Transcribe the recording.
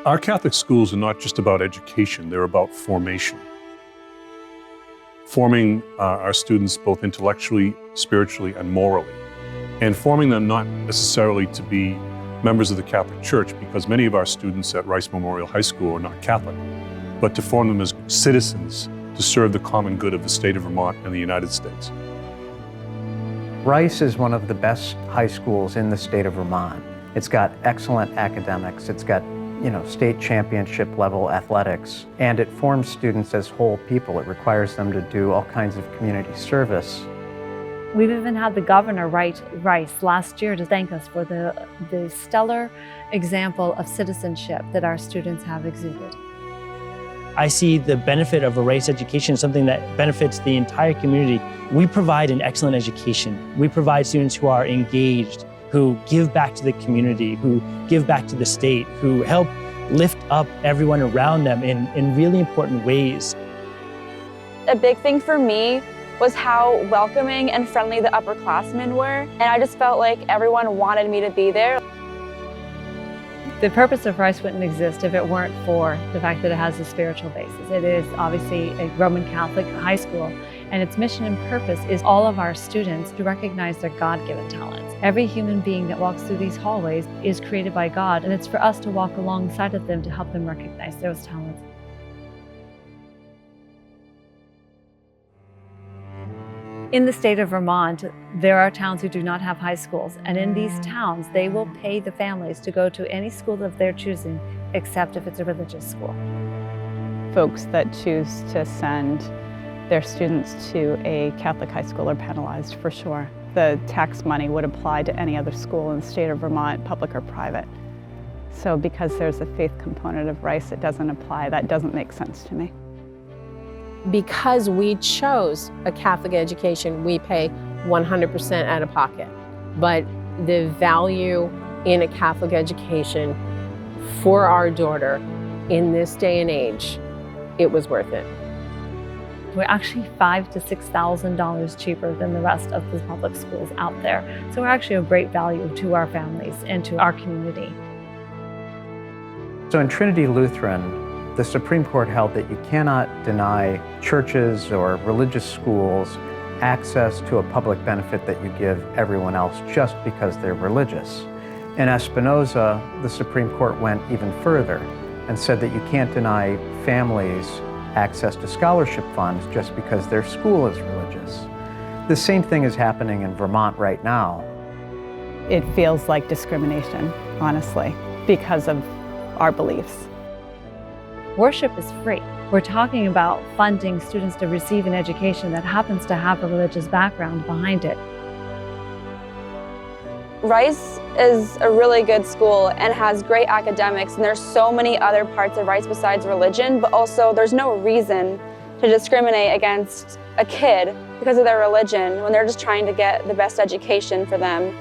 Our Catholic schools are not just about education, they're about formation. Forming our students both intellectually, spiritually, and morally. And forming them not necessarily to be members of the Catholic Church, because many of our students at Rice Memorial High School are not Catholic, but to form them as citizens to serve the common good of the state of Vermont and the United States. Rice is one of the best high schools in the state of Vermont. It's got excellent academics, it's got state championship level athletics, and it forms students as whole people. It requires them to do all kinds of community service. We've even had the governor write Rice last year to thank us for the stellar example of citizenship that our students have exuded. I see the benefit of a Rice education as something that benefits the entire community. We provide an excellent education. We provide students who are engaged, who give back to the community, who give back to the state, who help lift up everyone around them in really important ways. A big thing for me was how welcoming and friendly the upperclassmen were, and I just felt like everyone wanted me to be there. The purpose of Rice wouldn't exist if it weren't for the fact that it has a spiritual basis. It is obviously a Roman Catholic high school, and its mission and purpose is all of our students to recognize their God-given talents. Every human being that walks through these hallways is created by God, and it's for us to walk alongside of them to help them recognize those talents. In the state of Vermont, there are towns who do not have high schools, and in these towns, they will pay the families to go to any school of their choosing, except if it's a religious school. Folks that choose to send their students to a Catholic high school are penalized for sure. The tax money would apply to any other school in the state of Vermont, public or private. So because there's a faith component of Rice, it doesn't apply. That doesn't make sense to me. Because we chose a Catholic education, we pay 100% out of pocket. But the value in a Catholic education for our daughter in this day and age, it was worth it. We're actually $5,000 to $6,000 cheaper than the rest of the public schools out there. So we're actually of great value to our families and to our community. So in Trinity Lutheran, the Supreme Court held that you cannot deny churches or religious schools access to a public benefit that you give everyone else just because they're religious. In Espinoza, the Supreme Court went even further and said that you can't deny families access to scholarship funds just because their school is religious. The same thing is happening in Vermont right now. It feels like discrimination, honestly, because of our beliefs. Worship is free. We're talking about funding students to receive an education that happens to have a religious background behind it. Rice is a really good school and has great academics, and there's so many other parts of Rice besides religion, but also there's no reason to discriminate against a kid because of their religion when they're just trying to get the best education for them.